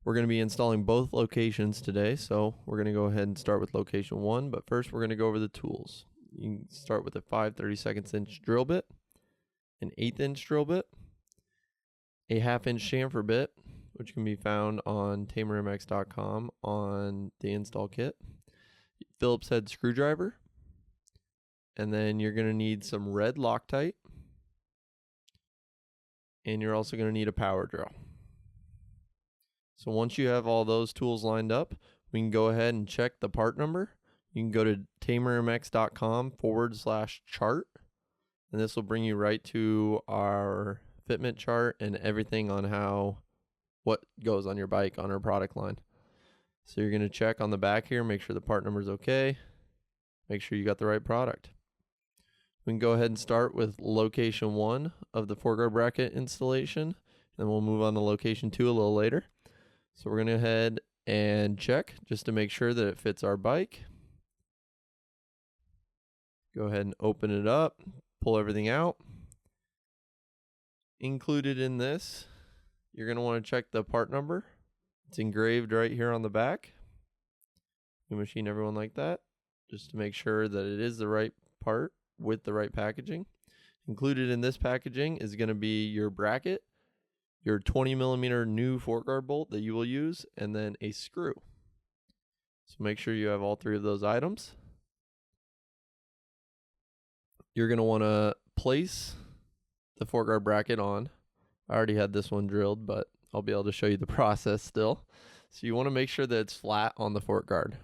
We're going to be installing both locations today, so we're going to go ahead and start with location 1, but first we're going to go over the tools. You can start with a 5/32 drill bit, an 1/8" drill bit, a 1/2" chamfer bit, which can be found on tamermx.com on the install kit, Phillips head screwdriver, and then you're going to need some red Loctite, and you're also going to need a power drill. So once you have all those tools lined up, we can go ahead and check the part number. You can go to tamermx.com/chart, and this will bring you right to our fitment chart and everything on what goes on your bike on our product line. So you're going to check on the back here, make sure the part number is okay, make sure you got the right product. We can go ahead and start with location 1 of the foreguard bracket installation, and we'll move on to location 2 a little later. So we're going to go ahead and check just to make sure that it fits our bike. Go ahead and open it up, pull everything out. Included in this, you're going to want to check the part number. It's engraved right here on the back. You machine everyone like that, just to make sure that it is the right part with the right packaging. Included in this packaging is going to be your bracket, your 20mm new foreguard bolt that you will use, and then a screw. So make sure you have all 3 of those items. You're going to want to place the foreguard bracket on. I already had this one drilled, but I'll be able to show you the process still. So you want to make sure that it's flat on the foreguard.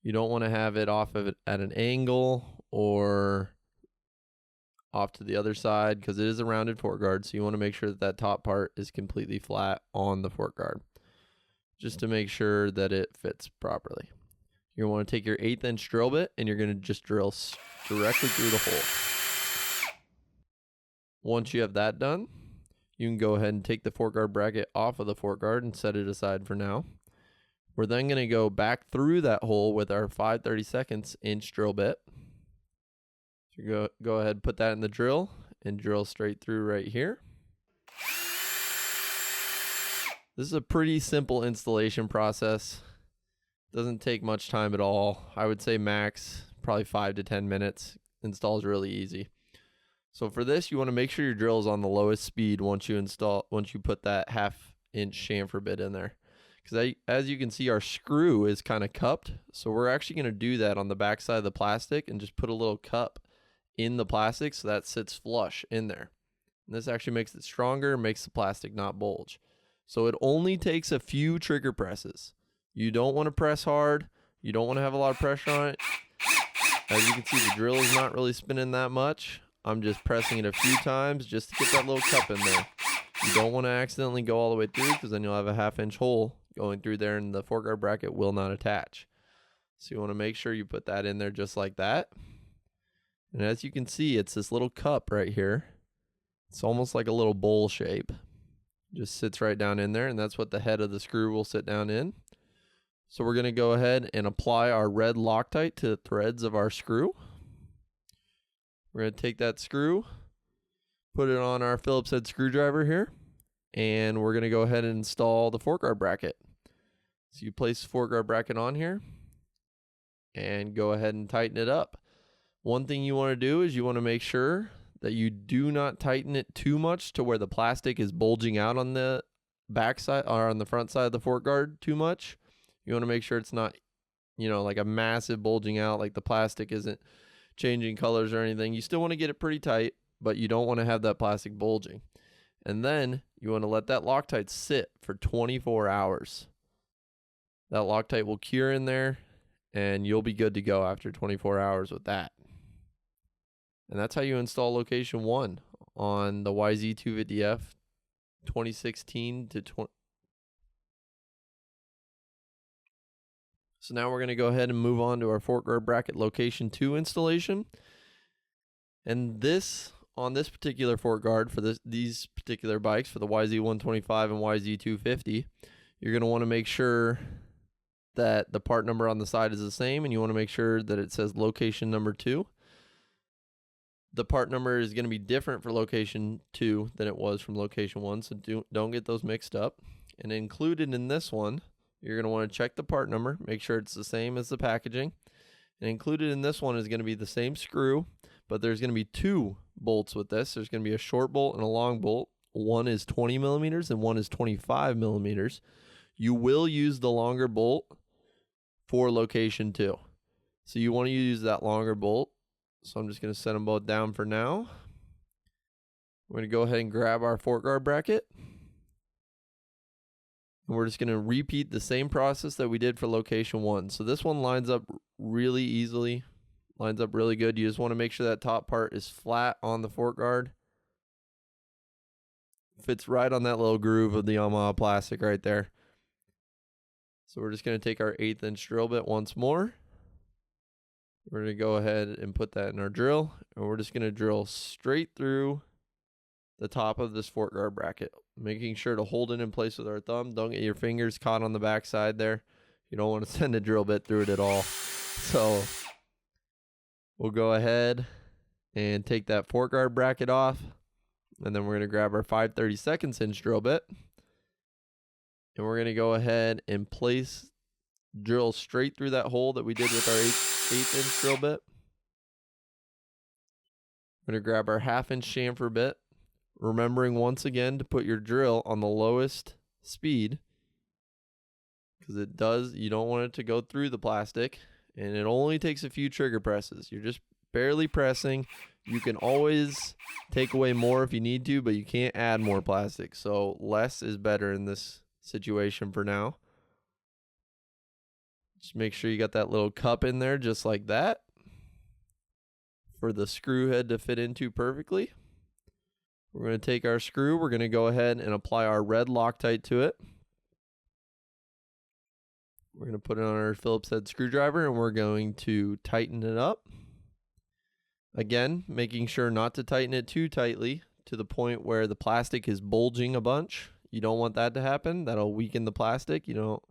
You don't want to have it off of it at an angle or off to the other side, because it is a rounded foreguard, so you want to make sure that that top part is completely flat on the foreguard, just to make sure that it fits properly. You're going to want to take your 1/8" drill bit, and you're going to just drill directly through the hole. Once you have that done, you can go ahead and take the foreguard bracket off of the foreguard and set it aside for now. We're then going to go back through that hole with our 5/32" drill bit. So go ahead, put that in the drill and drill straight through right here. This is a pretty simple installation process. Doesn't take much time at all. I would say max probably 5 to 10 minutes. Installs really easy. So for this, you want to make sure your drill is on the lowest speed once you put that 1/2" chamfer bit in there. Because as you can see, our screw is kind of cupped. So we're actually going to do that on the back side of the plastic and just put a little cup in the plastic so that sits flush in there. And this actually makes it stronger, makes the plastic not bulge. So it only takes a few trigger presses. You don't want to press hard. You don't want to have a lot of pressure on it. As you can see, the drill is not really spinning that much. I'm just pressing it a few times just to get that little cup in there. You don't want to accidentally go all the way through, because then you'll have a 1/2" hole going through there and the foreguard bracket will not attach. So you want to make sure you put that in there just like that. And as you can see, it's this little cup right here. It's almost like a little bowl shape. Just sits right down in there, and that's what the head of the screw will sit down in. So we're going to go ahead and apply our red Loctite to the threads of our screw. We're going to take that screw, put it on our Phillips head screwdriver here, and we're going to go ahead and install the foreguard bracket. So you place the foreguard bracket on here and go ahead and tighten it up. One thing you want to do is you want to make sure that you do not tighten it too much to where the plastic is bulging out on the back side or on the front side of the foreguard too much. You want to make sure it's not, like a massive bulging out, like the plastic isn't changing colors or anything. You still want to get it pretty tight, but you don't want to have that plastic bulging. And then you want to let that Loctite sit for 24 hours. That Loctite will cure in there, and you'll be good to go after 24 hours with that. And that's how you install location 1 on the YZ450F 2016 to 20. So now we're going to go ahead and move on to our foreguard bracket location 2 installation. And on this particular foreguard for these particular bikes, for the YZ125 and YZ250, you're going to want to make sure that the part number on the side is the same, and you want to make sure that it says location number 2. The part number is going to be different for location 2 than it was from location 1, so don't get those mixed up. And included in this one, you're going to want to check the part number, make sure it's the same as the packaging. And included in this one is going to be the same screw, but there's going to be 2 bolts with this. There's going to be a short bolt and a long bolt. One is 20 millimeters and one is 25 millimeters. You will use the longer bolt for location 2. So you want to use that longer bolt. So I'm just going to set them both down for now. We're going to go ahead and grab our fork guard bracket. And we're just going to repeat the same process that we did for location 1. So this one lines up really easily, lines up really good. You just want to make sure that top part is flat on the fork guard. Fits right on that little groove of the Yamaha plastic right there. So we're just going to take our 1/8 inch drill bit once more. We're going to go ahead and put that in our drill, and we're just going to drill straight through the top of this fork guard bracket, making sure to hold it in place with our thumb. Don't get your fingers caught on the back side there. You don't want to send a drill bit through it at all. So we'll go ahead and take that fork guard bracket off, and then we're going to grab our 5/32 inch drill bit, and we're going to go ahead and drill straight through that hole that we did with our 1/8 inch drill bit. We're going to grab our 1/2 inch chamfer bit, remembering once again to put your drill on the lowest speed, because you don't want it to go through the plastic, and it only takes a few trigger presses. You're just barely pressing. You can always take away more if you need to, but you can't add more plastic. So less is better in this situation for now. Just make sure you got that little cup in there just like that for the screw head to fit into perfectly. We're going to take our screw. We're going to go ahead and apply our red Loctite to it. We're going to put it on our Phillips head screwdriver, and we're going to tighten it up. Again, making sure not to tighten it too tightly to the point where the plastic is bulging a bunch. You don't want that to happen. That'll weaken the plastic. You don't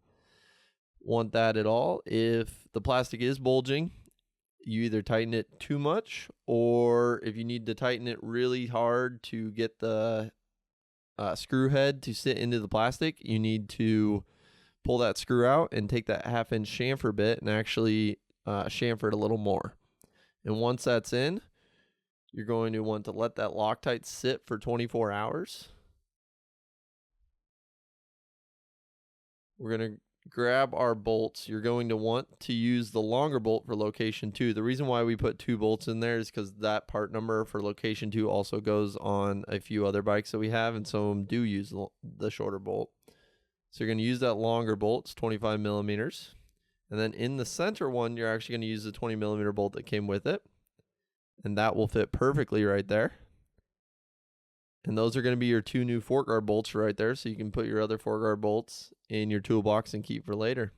want that at all. If the plastic is bulging, you either tighten it too much, or if you need to tighten it really hard to get the screw head to sit into the plastic, you need to pull that screw out and take that 1/2 inch chamfer bit and actually chamfer it a little more. And once that's in, you're going to want to let that Loctite sit for 24 hours. We're going to grab our bolts. You're going to want to use the longer bolt for location 2. The reason why we put 2 bolts in there is because that part number for location 2 also goes on a few other bikes that we have, and some of them do use the shorter bolt. So you're going to use that longer bolt. It's 25 millimeters. And then in the center one, you're actually going to use the 20 millimeter bolt that came with it. And that will fit perfectly right there. And those are going to be your 2 new fork guard bolts right there. So you can put your other fork guard bolts in your toolbox and keep for later.